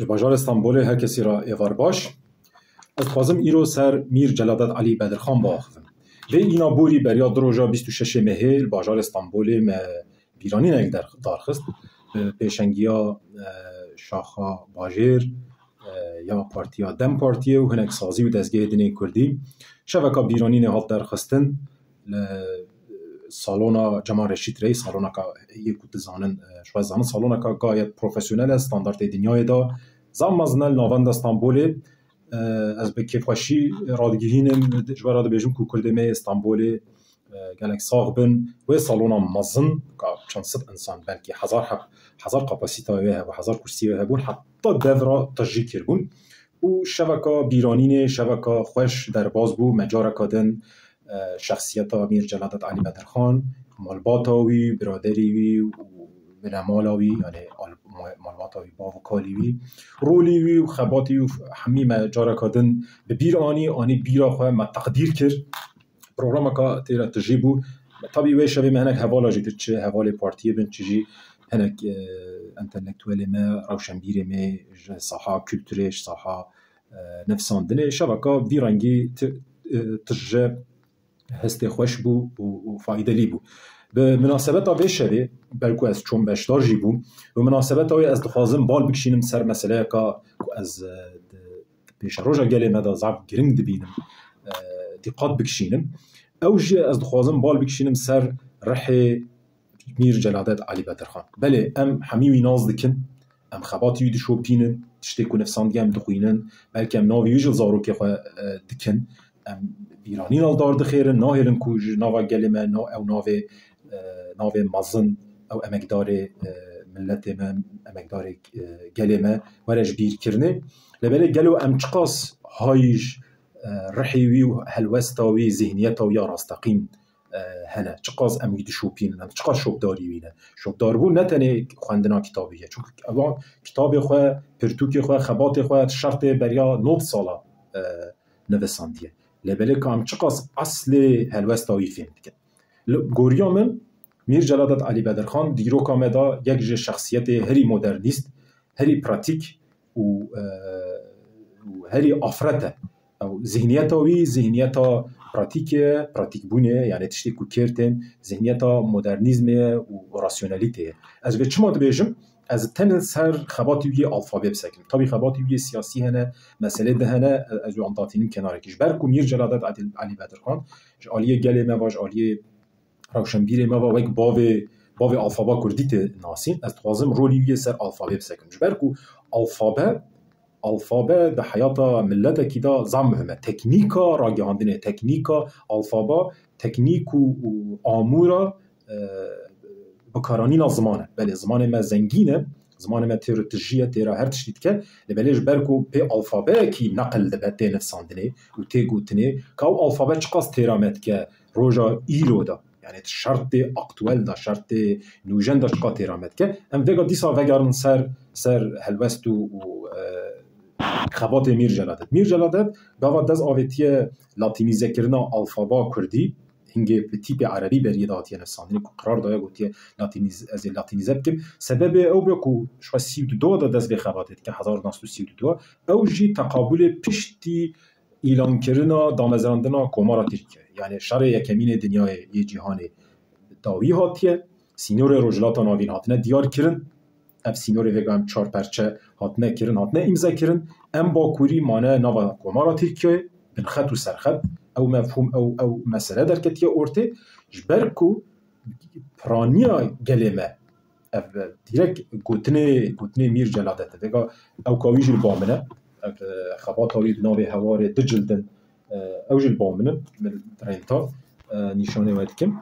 باجار استانبول هر کسی را ایوار باش. از خوازم ایرو سر میر جلادت علی بدرخان باخدم و اینا بوری بریا دروژا 26 مهر باجار استانبول ما بیرانی نگ دارخست پیشنگیا شاخا باجر یا پارتیا دم پارتیه و هنک سازی و دزگه دینه کردی شبکا بیرانی نه هات درخستن سالونا جمال رشید رئیس سالونا کا یک دزانن شو زمان سالونا کا گایت پروفسیونل استاندارد دنیای دا زمازنل نواند استانبول از به کیفاشی رادگیهینم جوارا د بیجم کو کلدمه استانبول گلک ساغبن و سالونا مزن کا چند صد انسان بلکه هزار کپاسیته و هزار کرسی و بون حتی دورا تجی کربون و شبکه بیرانین شبکه خوش در باز بو مجار کادن شخصیت امیر جلادت علی بدرخان مالباتاوی برادریوی و بنمالاوی یعنی مالباتاوی باوکالیوی رولیوی و خباتی و همی مجار کادن به بیرانی آنی بیرا خواه ما تقدیر کرد پروگرام که تیرا تجیبو طبعی وی شبه مهنک حوالا جیتر چه حوال پارتیه بین چجی هنک انتلکتوال ما روشنبیر ما صحا کلتورش صحا نفساندنه شبکه بیرانگی تجیب هسته خوش بو و فایده لی بو به مناسبت آوی شده بلکو از چون بشتار جی بو و مناسبت آوی از دخوازم بال بکشینم سر مسئله که از پیش روژا گلی مدا زعب گرنگ دبینم دقات بکشینم اوجی از دخوازم بال بکشینم سر رح میر جلادت علی بدرخان بله ام حمیوی ناز دکن ام خباتی وی دشو بینن تشتی کو نفساندی ام دخوینن بلکه ام ناوی ویجل زارو که خواه دکن ام بیرانی نال دار دخیرن ناهرن کوج ناوا گلمه او ناو مزن او امکدار ملت من امکدار گلمه ورش بیر کرنه لبله گلو ام چقاس هایج رحیوی و هلوستاوی ذهنیتاوی یا راستقین هنه چقاس ام یدشو بینن چقاس شوبداری وینه شوبدار بو نتنه خواندنا کتابیه چون اوان کتاب خواه پرتوک خواه خبات خواه شرط بریا 9 سالا نوساندیه لبله که ام چقاس اصل هلوستاوی فهم دیگه گوریا من میر جلادت علی بدرخان دیرو کامدا یک شخصیت هری مدرنیست هری پراتیک و هری آفرته او ذهنیتاوی ذهنیتا پراتیک بونه یعنی تشتی کو کرتن ذهنیتا مدرنیزم و راسیونالیته از به چما دبیجم از تن سر خباتی الفابet بسکم طبی خباتی سیاسی هنه مسئله ده هنه از اون داتینیم کناره کش برکو میر جلادت علی بدرخان عالیه گله ما واج عالیه روشنبیر ما و یک باو الفابا کردیت ناسین از توازم رولی سر الفابet بسکم برکو الفابet ده حیاتا ملت کی دا زم مهمه تکنیکا راگهاندنه تکنیکا الفابا تکنیک و آمورا بکارانی زمانه بله زمان ما زنگینه زمان ما تیرتجیه تیرا هر تشتید که لبلیش برکو پی الفابet کی نقل دبه تی نفساندنه و تی گوتنه که او الفابet چقاس تیرامت که روژا ایرو دا یعنی شرط اکتوال دا شرط نوجن دا چقا تیرامت که ام وگا دیسا وگرن سر هلوست و خبات میر جلادت گاوا دز آویتیه لاتینیزه کرنا الفابا کردی هنگه به تیپ عربی بریه داتیه نفساندنی که قرار دایا گوتیه لاتینیزه بکم سبب او بکو شو 32 دا دز به خباتت که 1932 او جی تقابل پشتی ایلان کرنا دامزراندنا کومارا ترکیه یعنی شر یکمین دنیای یه جهان داوی هاتیه سینور روجلاتا ناوین هاتنه دیار کرن اب سینور وگا هم 4 پرچه هاتنه کرن هاتنه امضا کرن ام باکوری مانه ناوا کومارا ترکیه بن خط و سرخط او مفهوم او مسئله در کتیه ارته جبرکو پرانیا گلمه دیرک گوتنه میر جلادته وگا او کاویج البامنه خبات هاوی ناوی هوار دجلدن او جل بامنه من رینتا نشانه ویدکم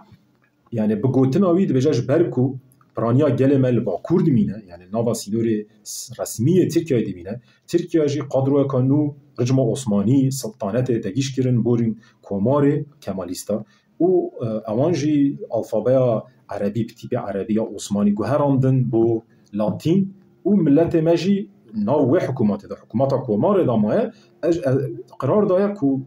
یعنی بگوتن هاوی دبجاج برکو پرانیا گلمه لبا کرد مینه یعنی ناوا سینور رسمی ترکیه دمینه ترکیه جی قدرو کانو رجم عثمانی سلطنت دگیش کرن بورین کومار کمالیستا و اوانجی الفابیا عربی بتیپ عربی عثمانی گوهراندن بو لاتین و ملت مجی ناو حکومت ده حکومت کومار دامه قرار دایا کو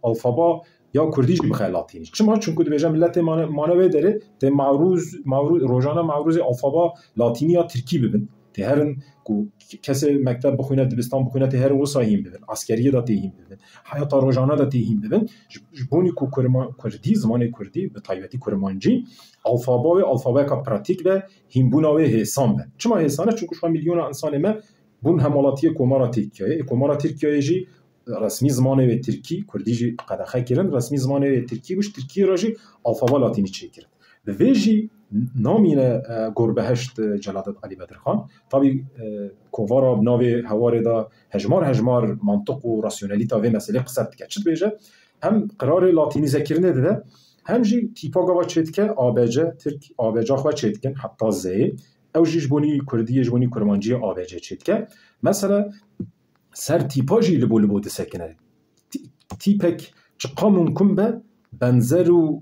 الفابا یا کردیش بخیر لاتینی چما چون کد بجم ملت مانوی داره ته معروض روزانه معروض الفابا لاتینی یا ترکی ببین تهرن کو کسی مکتب بخونه دبستان بخونه تهر وصایم ببین عسکریه دا تهیم ببین حیات روزانه دا تهیم ببین جبونی کو کردی زمان کردی به تایبتی کرمانجی الفابای کا پراتیک و هیمبونا و حسام به چما حسانه چون شما میلیون انسان ما بون همالاتی کومارا ترکیه جی رسمی زمانه و ترکی کردی جی قدخه کردن رسمی زمانه و ترکی بوش ترکی راجی الفابا لاتینی چه کرد به ویجی نامینه گربهشت جلالت علی بدرخان طبی کووارا بناوی هواره دا هجمار منطق و راسیونالیتا و مسئله قصد که چطور بیجه هم قرار لاتینی ذکرنه ده هم جی تیپا گاوا چید که آبجا خواه چید کن حتی زی او جیش بونی کردی جبونی کرمانجی آبجا چید که مثلا سر تیپا جی لبو دسکنه تیپک چقا ممکن به بنظر و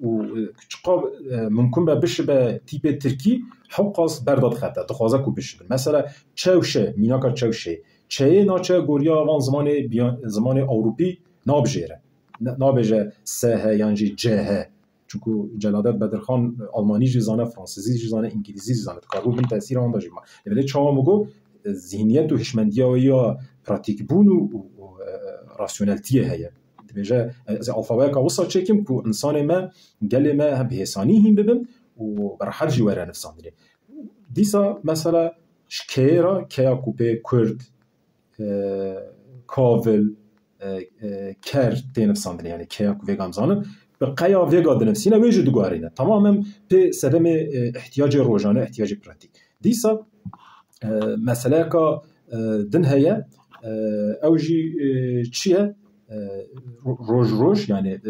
چقا ممکن به بشه به تیپ ترکی حقاس برداد خطه دخوازه کو بشه مثلا چوشه میناکا چه ناچه گوریا وان زمان اوروپی نابجه سه یانجی جه چونکو جلالت بدرخان آلمانی جزانه فرانسیزی جزانه انگلیزی جزانه کارو من تاثیر آن داشت ولی چاوا مگو ذهنیت و هشمندیا یا پراتیک بون و راسیونالتیه هيا بيجا از الفابای کا وصل چکیم کو انسان ما گل ما به حسانی هم ببن و برحال جواره نفسان دي دیسا مثلا شکیرا کیا کوپه کرد کاول کرد دي نفسان دي یعنی کیا کو وگامزانه بقيا فيغا دنفسينا ويجي دوغارينا تماما في سدم احتياج روجانه احتياج براتيك ديسا مسألة كا دنهاية اوجي تشيه روج يعني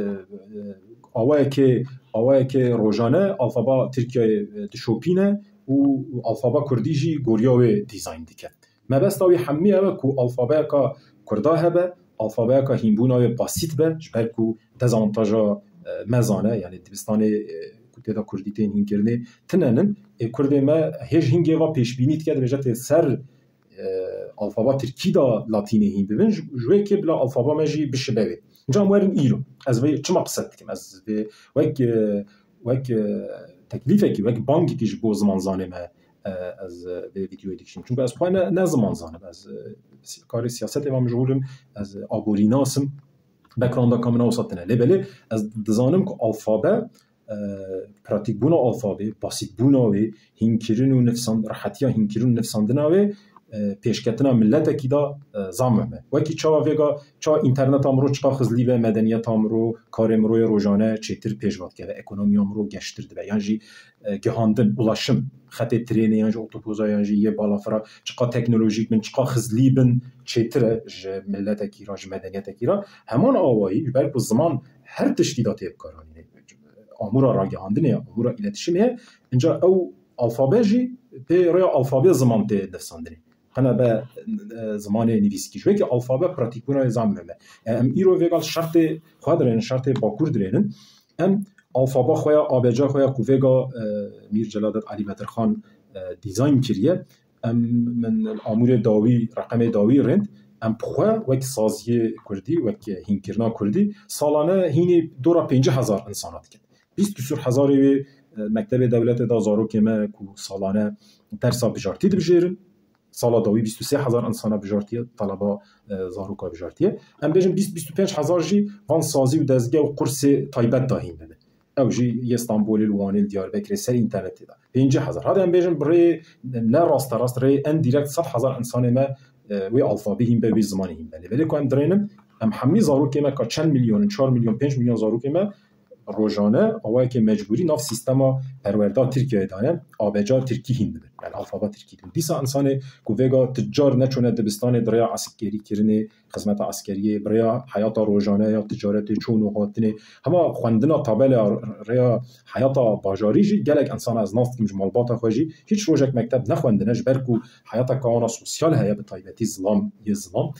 اوايك روجانه الفابا تركيا دشوبينه و الفابا كرديجي غورياوي ديزاين ديكه ما بس تاوي حميه كو الفابا كا كردا هبه الفابا كا هيمبونا بسيط به جبركو دزانتاجا مزانه يعني دبستان كنت دا كرديتين هنكرني تنانن كردي ما هيج هنگي وا پیش بینید کرد بجات سر الفابا ترکی دا لاتینی هیم ببین جوی که بلا الفابا ماجی بشبابه اینجا موارن ایرو از وی چه مقصد کم از وک تکلیفه کی وک بانکی که جبو زمان زانه ما از ویدیو دیکشیم چون از پای نه زمان زانه از کار سیاست امام جورم از آبوریناسم بکراندا کامنا وسطنا لبله از دزانم که الفابا پراتیک بونا الفابه بسیط بونا و هنکرین و نفسان راحتیا هنکرین و نفساندنا و پیشکتنا ملت کی دا زامه وکی چا ویگا چا اینترنت امرو چا خزلی و مدنیت امرو کار امروی روزانه چیتر پیشوات کرده اکونومی امرو گشترده یعنی گهاندن ulaşım خط ترینی یعنی اتوبوسا یعنی یه بالافرا چقا تکنولوژیک من چقا خزلی بن چیتر ملت کی را مدنیت کی را همان آوایی بر bu zaman her تشکیلات بکارانی امورا را گهاندنه امورا iletişime اینجا او الفابجی به روی الفابی زمان ته دفساندنی خنا به زمان نویسکی شوی که الفابه پراتیکونه زمان مه ام ایرو وگال شرط خودرن شرط باکور درن ام الفابا خویا آبجا خویا کووگا میر جلالت علی بدرخان دیزاین کریه ام من الامور داوی رقم داوی رند ام بخوا وک سازی کردی وک هینکرنا کردی سالانه هینی دورا 50,000 انسانات کرد 20,000 مکتب دولت دا زارو که ما کو سالانه درسا بجارتی دبجیرن سالا داوی 23,000 انسان بجارتیه طلبا زارو کا بجارتیه ام بیجن 20-25,000 جی وان سازی و دزگه و قرص تایبت داهیم بده او جی استانبول الوانیل دیاربکر سر اینترنت دا 50,000 هذا ام بیجن برای نه راست ری ان دایرکت 100,000 انسان ما وی الفابی هم به زمانی هم بله ولی کو ام درینم ام همی زارو که ما کا چند میلیون 4 میلیون 5 میلیون زارو که ما روزانه آوای که مجبوری ناف سیستما پرورده ترکیه دانه آبجا ترکی هند یعنی الفابا ترکی هند دیسا انسان کووگا تجار نچونه دبستان دریا عسکری کرنه خدمت عسکری برای حیات روزانه یا تجارت چون و هاتنه همه خواندنا تابل ریا حیات باجاری گلک انسان از ناف که مالبات خوجی هیچ روزک مکتب نخواندنش برکو حیات کانا سوسیال هيا بتایبتی ظلام یزلام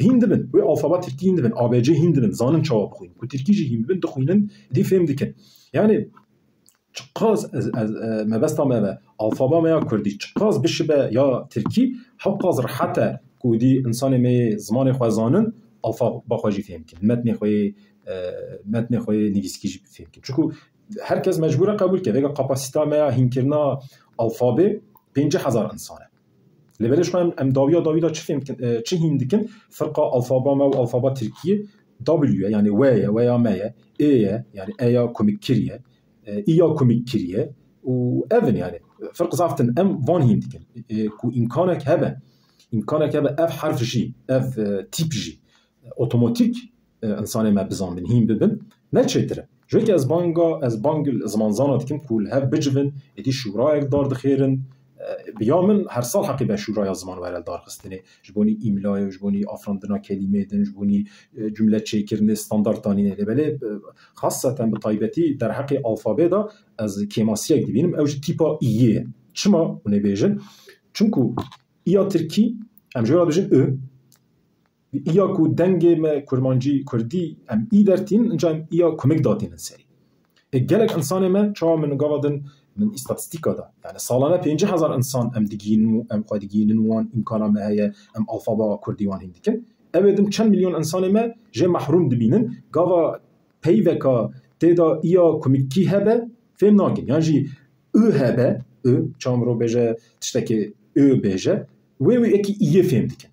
هندبن و الفابا ترکی هندبن آبجا هندبن زانن چاو بخوین کو ترکی جی هندبن دخوینن دی فهم دکن یعنی چقاز ما بس ما الفابا ما کردی چقاز بشه یا ترکی حقاز راحته کودی انسان می زمان خوازانن الفابا خوجی فهم کن متن خوی نویسکی جی فهم کن چون هر کس مجبوره قبول کنه وگا کپاسیته ما هینکرنا الفابه 50,000 انسانه لبلش خواهم ام داویدا چه هندکن فرق الفابا ما و الفابا ترکیه W يعني ويا مايا A يعني أيا كوميك كريه إيا كوميك كريه و إيفن يعني فرق زافتن أم فان هندكن كو إمكانك هبه أف حرف جي أف تيب جي أوتوماتيك إنسان ما بزان من هين ببن نتشتره جوكي از بانگ زمان زانات كم كول هف بجبن إدي شورايك دار دخيرن بیامن هر سال حقی به شورای زمان ورل دار خستنه جبونی ایملای جبونی آفراندنا کلمه دن جبونی جمله چیکرن استاندارد دانینه لبله خاصتا به طایبتی در حق الفابه دا از کیماسیک دیبینم اوج تیپا ایه چما اونه بیجن چونکو ایا ترکی ام جورا بیجن ایا کو دنگ ما کرمانجی کردی ام ای درتین انجا ام ایا کمک داتین سری گلک انسان ما چا من گوادن من استاتستيكا دا يعني سالانه 5000 انسان ام ديجين ام قاديجين وان امكانه ما هي ام الفابا كرديوان هندكن ابدم كم مليون انسان ما جه محروم دبينن غاوا بيفكا تدا ايا كوميكي هبه فهم ناگن يعني جي هبه چامرو بجه تشتكي بجه وي اكي اي فهم دكن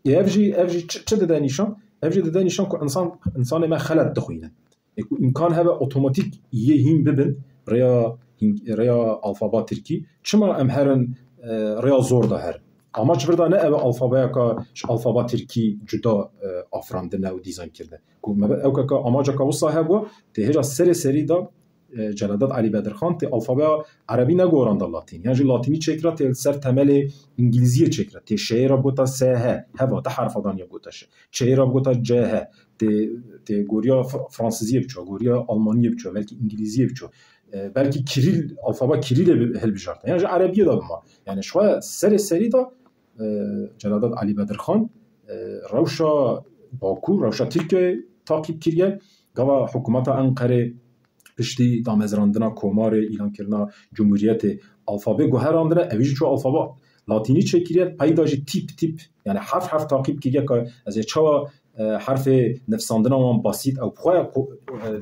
افجي چه دانيشان افجي دانيشان كو انسان ما خلط دخوينه امكان هبه اوتوماتيك يهين ببن ریا الفابا ترکی چما ام هرن ریا زور ده هر اما چبردا نه او الفابا کا الفابا ترکی جدا افراندنه و دیزاین کرده کو او کا اما جا کا صاحب ته هجا سری دا جلالت علی بدرخان ته الفابا عربی نگورند لاتین یعنی لاتینی چکرا ته سر تمل انگلیسی چکرا ته شعر بوتا سه هوا ته حرف دانیا بوتاشه شعر بوتا جه ته گوریا فرانسیزی بچو گوریا آلمانی بچو بلکه انگلیسی بچو belki Kiril, alfaba Kiril'e helbijardı. Yani Arabiye da buma. Yani şu an seri da Celadat Ali Bedirxan Ravşa Baku, Ravşa Türkiye takip kiriye. Gava hükümeta Ankara pişti damezrandına komarı ilan kirna Cumhuriyeti alfabe guherandına evici çoğu alfaba Latini çekiriye paydacı tip yani harf takip kiriye ki az çava حرف نفساندنا وان بسيط او بخواه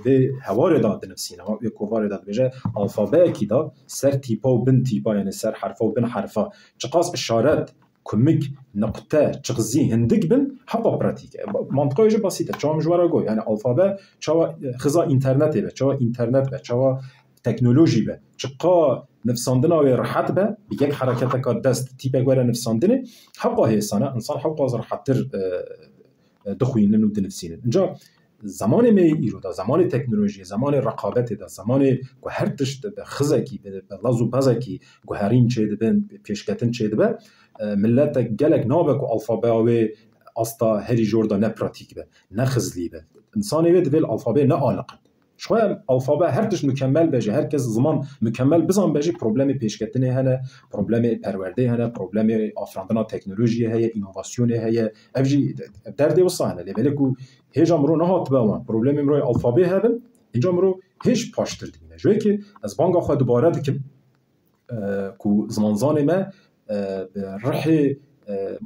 به هوار داد نفسينا و کووار داد بجه الفابه کی دا سر تیپا و بن تیپا یعنی سر حرفا و بن حرفا چقاس اشارات کمک نقطه چغزی هندک بن حبا براتیکه منطقه یه بسيطه چا مجوارا گو یعنی الفابه چا خزا اینترنت به چا تکنولوژی به چقا نفساندنا و راحت به یک حرکت کا دست تیپا گوره نفساندنه حبا هیسانه انسان حبا راحتر دخوینن و دنفسینن اینجا زمان می ایرو دا زمان تکنولوژی زمان رقابت دا زمان که هر تشت به خزکی به لازو بازکی گوهرین چه دبن پیشکتن چه دبه ملت گلک نابک و الفابه و استا هری جوردا نه پراتیک به نه خزلی به انسانی به دبل الفابه نه عالقن شوام الفابه هر تشت مکمل بجه هر کس زمان مکمل بزن بجه پروبلم پیشکتنه هنه پروبلم پرورده هنه پروبلم آفراندنا تکنولوژی هی اینوواسیون هی افجی درد وصانه لبلکو هیچ امرو نهات باوان پروبلم امروی الفابه هبن اینجا امرو هیچ پاشتر دینه جوی که از بانگا خود دوباره دکم کو زمانزان ما رح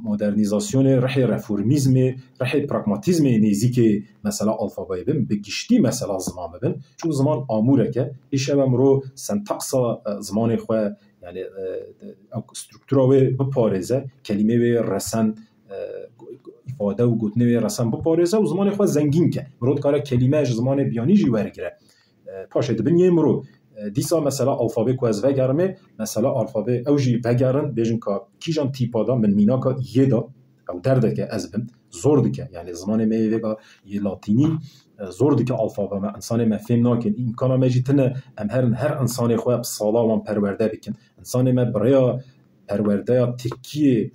مدرنیزاسیون رح رفورمیزم رح پراگماتیزم نزدیک مثلا الفابای بن بگشتی مثلا زمان بن چون زمان آموره که ایش امرو سنتاکس زمان خو یعنی استرکتورا و بپارزه کلمه و رسن ifade و گوتنه و رسم بپارزه و زمان خو زنگین که مرود کار کلمه زمان بیانی جی ورگره پاشه دبن یه مرو دیسا مثلا الفابه کو از وگرمه مثلا الفابه اوجی وگرن بیجن که کیجان تیپا دا من مینا که یه دا او درده که از بند زور دکه یعنی زمان میوه یه لاتینی زور دکه الفابه ما انسان ما فهم ناکن امکانا مجیتنه ام هر انسان خواه بسالا وان پرورده بکن انسان ما برای پرورده ترکیه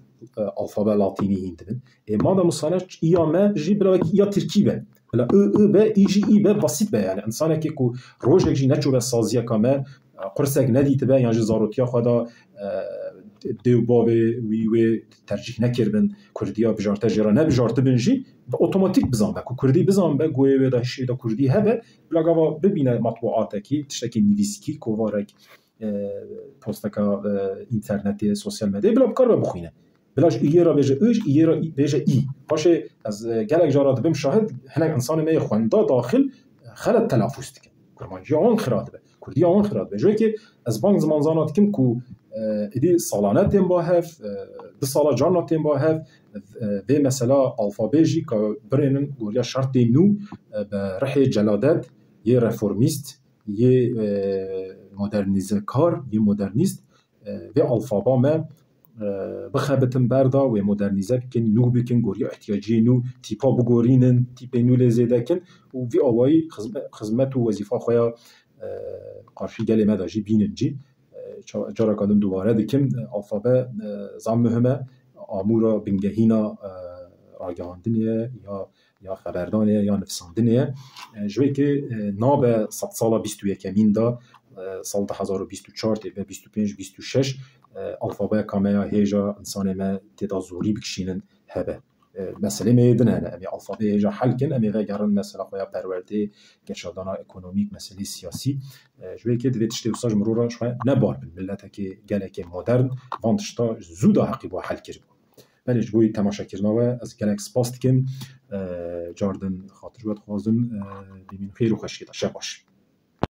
الفابه لاتینی هیندن ما دا مصانه ایا ما جی بلا یا ترکی به ولی به ایجی ای به بسیط به یعنی انسانی که کو روزی جی نچو به سازیه کامه قرصک ندیده به یعنی زاروتیا خدا دیو باوی وی ترجیح نکردن کردیا بجارته جرا نه بجارته بنجی اتوماتیک بزن به کو کردی بزن به گوی و داشی دا کردی هبه بلاگاوا ببینه مطبوعاته کی تشتکی نویسکی کووارک پستکا اینترنتی سوشال مدیا بلا بکار بخوینه بلاش ایه را بجه اوج ایه را بجه ای باشه از گلک جارات بیم شاهد هنگ انسان می خوندا داخل خلط تلافوز دکن کرمانجی آن خراد به کردی آن خراد به جایی که از بانک زمانزانات کم کو ادی سالانه تیم با هف دو سالا جانا تیم با هف و مثلا الفابیجی که برینن گوریا شرط نو به رح جلادت یه رفورمیست یه مدرنیزه کار یه مدرنیست و الفابا ما بخابتن بردا و مدرنیزه بکن نو بکن گوریا احتیاجی نو تیپا بگورینن تیپ نو لزیده کن و وی آوایی خدمت و وظیفه خویا قارشی گلی مداجی بینن جی جارا کدوم دوباره دکم الفابه زام مهمه آمورا بنگهینا آگاهاندنیه یا خبردانیه یا نفساندنیه جوی که ناب 100 سالا 21 کمین دا سال 2024 و 25 26 الفابه کامیا هیجا انسان ما تدا زوری بکشینن هبه مسئله میدن هنه امی الفابه هیجا حل کن امی غیران مسئله خویا پرورده گرشادانا اکونومیک مسئله سیاسی جوی که دوید تشتی وساج مرورا شوی نبار بین ملتا که گلک مدرن وانتشتا زودا حقی با حل کرد بله جبوی تماشا کرناوه از گلک سپاست کم جاردن خاطر جوید خوازم بیمین خیر و خشکیتا شب باش